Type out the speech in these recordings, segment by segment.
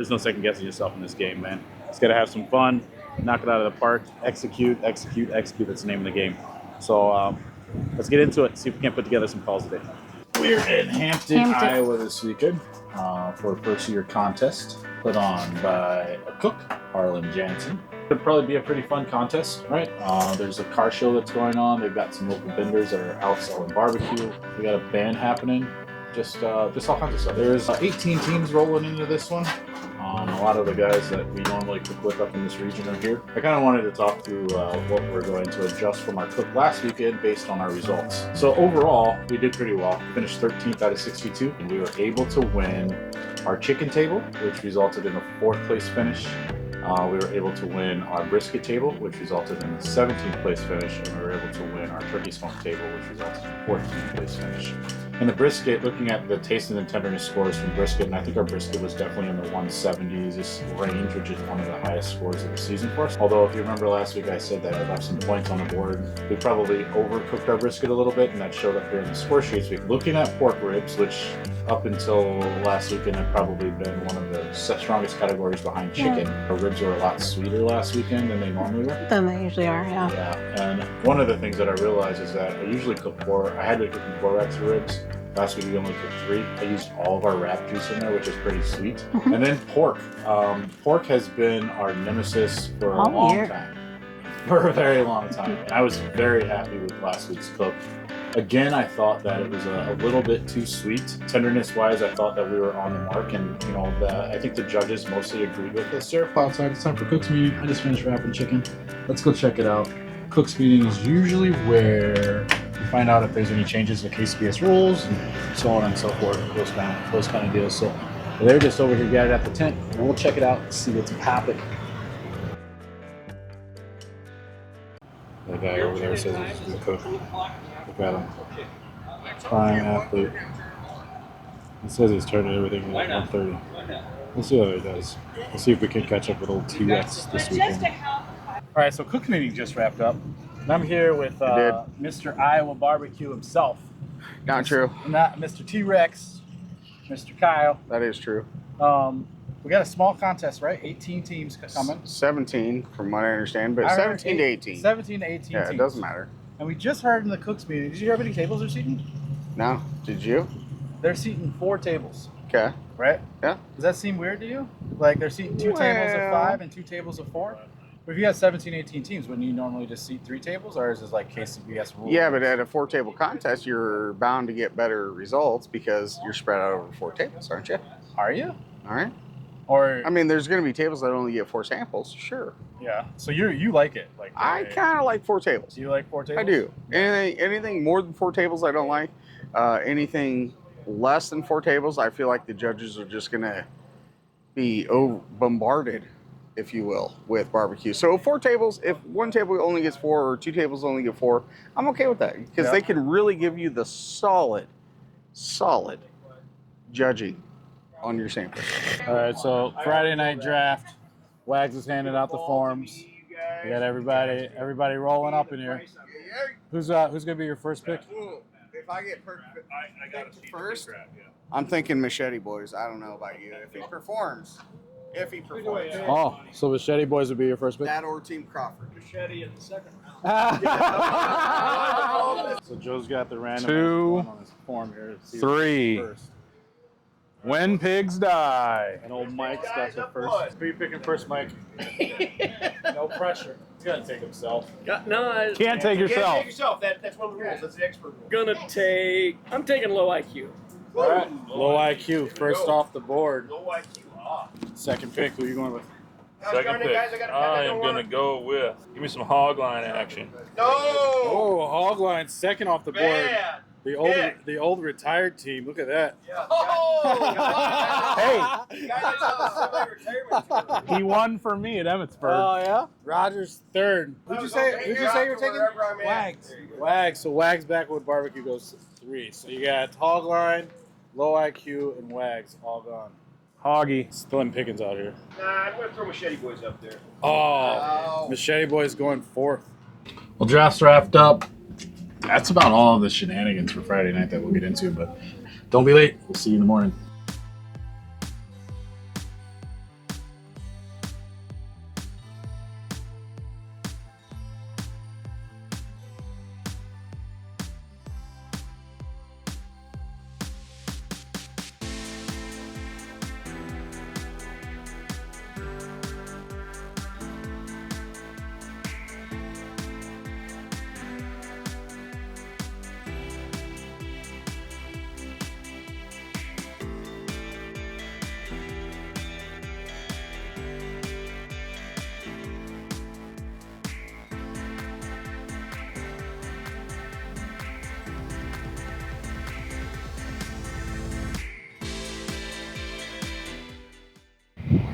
There's no second guessing yourself in this game, man. Just gotta have some fun, knock it out of the park, execute, execute, execute. That's the name of the game. So let's get into it. See if we can't put together some calls today. We're in Hampton, Iowa this weekend for a first-year contest put on by a cook, Harlan Jansen. It'll probably be a pretty fun contest, right? There's a car show that's going on. They've got some local vendors that are out selling barbecue. We got a band happening. Just all kinds of stuff. There's 18 teams rolling into this one. A lot of the guys that we normally cook with up in this region are here. I kind of wanted to talk through what we're going to adjust from our cook last weekend based on our results. So overall, we did pretty well. We finished 13th out of 62, and we were able to win our chicken table, which resulted in a 4th place finish. We were able to win our brisket table, which resulted in a 17th place finish, and we were able to win our turkey smoke table, which resulted in a 14th place finish. And the brisket, looking at the taste and tenderness scores from brisket, and I think our brisket was definitely in the 170s range, which is one of the highest scores of the season for us. Although, if you remember last week, I said that I left some points on the board. We probably overcooked our brisket a little bit, and that showed up here in the score sheets. Looking at pork ribs, which up until last weekend had probably been one of the strongest categories behind chicken. Our ribs were a lot sweeter last weekend than they normally were. Than they usually are, yeah. Yeah, and one of the things that I realized is that I usually cook I had to cook 4 racks of ribs. Last week we only cooked 3. I used all of our wrap juice in there, which is pretty sweet. Mm-hmm. And then pork. Pork has been our nemesis for a long time. For a very long time. And I was very happy with last week's cook. Again, I thought that it was a little bit too sweet. Tenderness-wise, I thought that we were on the mark, and I think the judges mostly agreed with this. Sarah, outside, it's time for Cook's Meeting. I just finished wrapping chicken. Let's go check it out. Cook's Meeting is usually where we find out if there's any changes to KCBS rules and so on and so forth, those kind of deals. So they're just over here gathered at the tent. We'll check it out and see what's happening. That guy over there says he's a good cook. Look at him. Prime athlete. He says he's turning everything at 1:30. We'll see how he does. We'll see if we can catch up with old T-Rex this weekend. All right, so Cook Meeting just wrapped up. And I'm here with Mr. Iowa Barbecue himself. Not true. Not Mr. T-Rex, Mr. Kyle. That is true. We got a small contest, right? 18 teams coming. 17, from what I understand, but 17 to 18. 17 to 18 yeah, teams. It doesn't matter. And we just heard in the Cook's Meeting, did you hear how many tables they're seating? No. Did you? They're seating 4 tables. Okay. Right? Yeah. Does that seem weird to you? Like they're seating 2 tables of 5 and 2 tables of 4? But if you have 17, 18 teams, wouldn't you normally just seat 3 tables, or is this like KCBS rules? Yeah, but at a 4-table contest, you're bound to get better results because you're spread out over 4 tables, aren't you? Are you? All right. Or I mean, there's going to be tables that only get 4 samples, sure. Yeah. So you like it? Like I kind of like 4 tables. Do you like 4 tables? I do. Anything more than 4 tables, I don't like. Anything less than 4 tables, I feel like the judges are just going to be bombarded, if you will, with barbecue. So 4 tables, if 1 table only gets 4 or 2 tables only get 4, I'm okay with that because they can really give you the solid judging on your sample. All right, so Friday night draft. Wags is handing out the forms. We got everybody rolling up in here. Who's gonna be your first pick? If I get first, I'm thinking Machete Boys. I don't know about you. If he performs. Oh, so Machete Boys would be your first pick? That or Team Crawford. Machete in the second round. So Joe's got the random 2, on his form here. 3. When pigs die. And old Mike's got the first. Who are you picking first, Mike? No pressure. He's gonna take himself. Can't No, take yourself. Can't take yourself. That's one of the rules. That's the expert rule. I'm taking low IQ. All right. Low IQ. First off the board. Low IQ. Second pick. Who are you going with? Second pick. I am going to go with, give me some hog line action. No! Oh, hog line. Second off the board. Man. The old retired team. Look at that. Yeah. Oh! Hey. You guys on the semi-retirement tour. He won for me at Emmitsburg. Oh yeah. Rogers third. Who'd you say you were taking? Wags. Wags. So Wags Backward Barbecue goes 3. So you got hog line, low IQ, and Wags all gone. Hoggy. Slim pickings out here. Nah, I'm going to throw Machete Boys up there. Oh, Machete Boys going 4th. Well, draft's wrapped up. That's about all of the shenanigans for Friday night that we'll get into, but don't be late. We'll see you in the morning.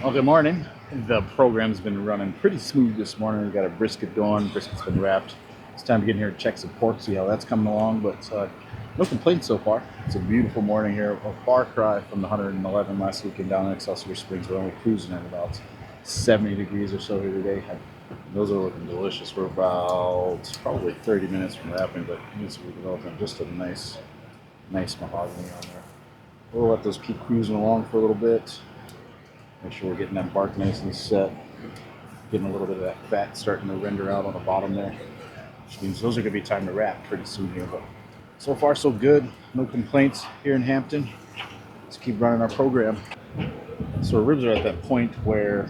Well, good morning. The program's been running pretty smooth this morning. We got a brisket going. Brisket's been wrapped. It's time to get in here and check some pork, see how that's coming along. But no complaints so far. It's a beautiful morning here. A far cry from the 111 last weekend down in Excelsior Springs. We're only cruising at about 70 degrees or so here today. Those are looking delicious. We're about probably 30 minutes from wrapping, but we're developing just a nice mahogany on there. We'll let those keep cruising along for a little bit. Make sure we're getting that bark nice and set. Getting a little bit of that fat starting to render out on the bottom there. Which means those are going to be time to wrap pretty soon here. But so far so good. No complaints here in Hampton. Let's keep running our program. So our ribs are at that point where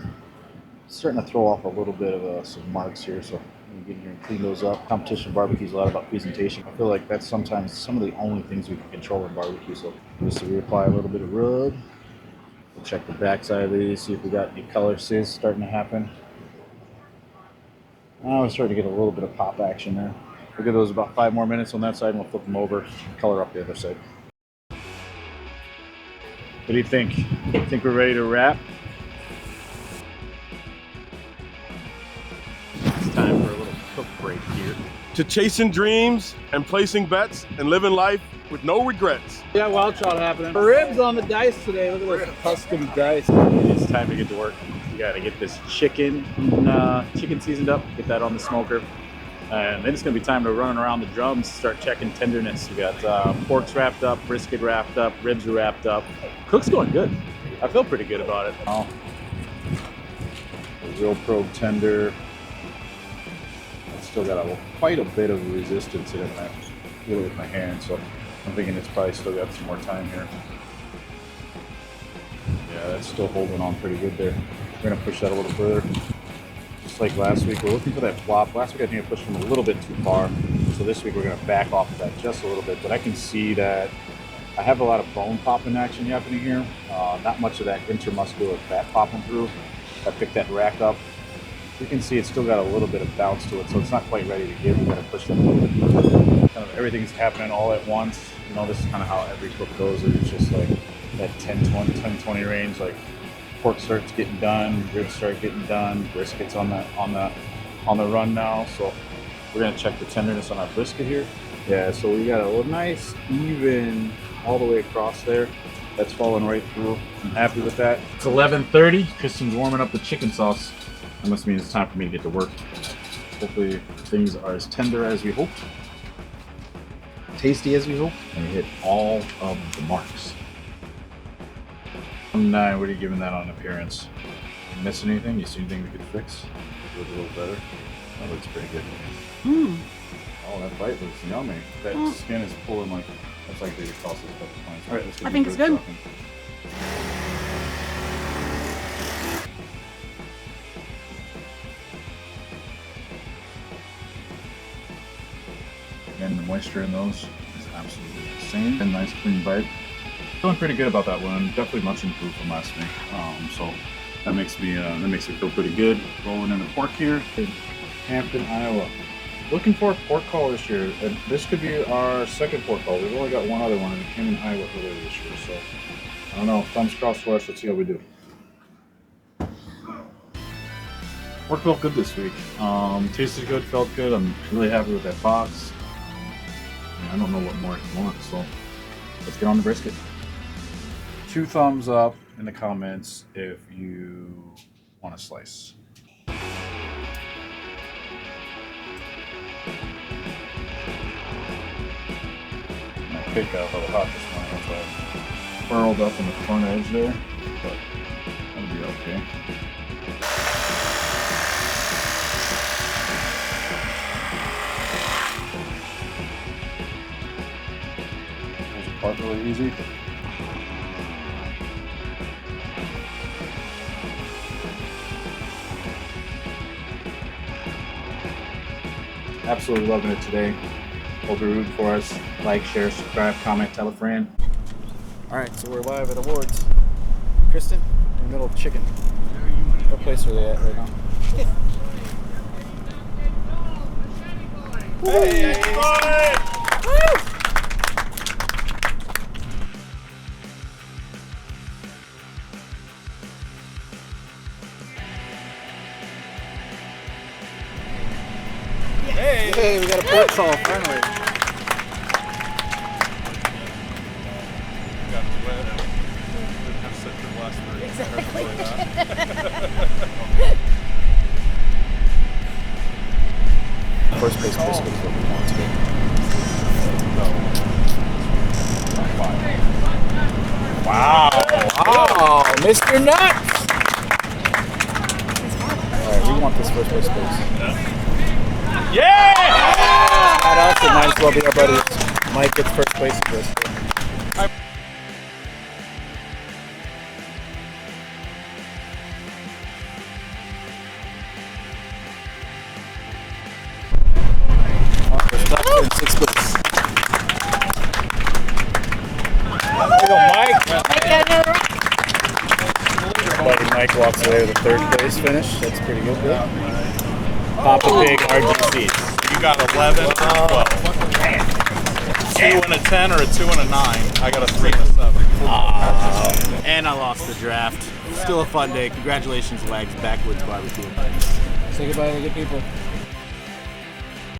it's starting to throw off a little bit of some marks here. So we get in here and clean those up. Competition barbecue is a lot about presentation. I feel like that's sometimes some of the only things we can control in barbecue. So just to reapply a little bit of rub. We'll check the back side of these, see if we got any color sizz starting to happen. Now we're starting to get a little bit of pop action there. We'll give those about 5 more minutes on that side and we'll flip them over and color up the other side. What do you think? Think we're ready to wrap? It's time for a little cook break here. To chasing dreams and placing bets and living life with no regrets. Yeah, wild shot happening. Ribs on the dice today. Look at those custom dice. It's time to get to work. We gotta get this chicken seasoned up, get that on the smoker. And then it's gonna be time to run around the drums, start checking tenderness. We got pork's wrapped up, brisket wrapped up, ribs are wrapped up. Cook's going good. I feel pretty good about it. Oh, the real probe tender. It's still got quite a bit of resistance in it. I feel it with my hand, so I'm thinking it's probably still got some more time here. Yeah, that's still holding on pretty good there. We're gonna push that a little further. Just like last week, we're looking for that flop. Last week I think I pushed them a little bit too far. So this week we're gonna back off of that just a little bit, but I can see that I have a lot of bone popping action happening here. Not much of that intermuscular fat popping through. I picked that rack up. You can see it's still got a little bit of bounce to it, so it's not quite ready to give. We gotta push that a little bit further. Kind of everything's happening all at once. You know, this is kind of how every cook goes. It's just like that 10-20 range. Like pork starts getting done, ribs start getting done, brisket's on the run now. So we're gonna check the tenderness on our brisket here. Yeah, so we got a little nice even all the way across there. That's falling right through. I'm happy with that. It's 11:30. Kristen's warming up the chicken sauce. That must mean it's time for me to get to work. Hopefully things are as tender as we hoped, tasty as we hoped, and hit all of the marks. 9, what are you giving that on appearance? You miss anything? You see anything we could fix? Look a little better? That looks pretty good. Oh, that bite looks yummy. That skin is pulling like, that's like baby sauce. All right, let's get I think it's good. Talking. And the moisture in those is absolutely insane. A nice clean bite. Feeling pretty good about that one. Definitely much improved from last week. So that makes me feel pretty good. Rolling in the pork here in Hampton, Iowa. Looking for a pork call this year, and this could be our second pork call. We've only got one other one, and it came in Iowa earlier this year. So I don't know. Thumbs crossed for us. Let's see how we do. Pork felt good this week. Tasted good, felt good. I'm really happy with that box. I don't know what more I want, so let's get on the brisket. 2 thumbs up in the comments if you want a slice. I pick up a little hot this morning, that's why I furled up on the front edge there, but that'll be okay. Part really easy. Absolutely loving it today. Hope you're rooting for us. Like, share, subscribe, comment, tell a friend. All right, so we're live at awards. Kristen, in the middle of chicken. What place are they at right now? Hey! Hey, we got a port call finally. First place brisket is what we want to get. Wow. Oh, Mr. Nuts! Alright, we want this first place place. Yeah! Shout out, it might as well be our buddies. Mike gets first place in this. In 6 place. There you go, Mike. Buddy Mike walks away with a 3rd place finish. That's pretty good. Papa Pig RGCs. You got 11 or 12. 2 and a 10 or a 2 and a 9. I got a 3 and a 7. And I lost the draft. Still a fun day. Congratulations, Wags Backwoods Barbecue. Say goodbye to the good people.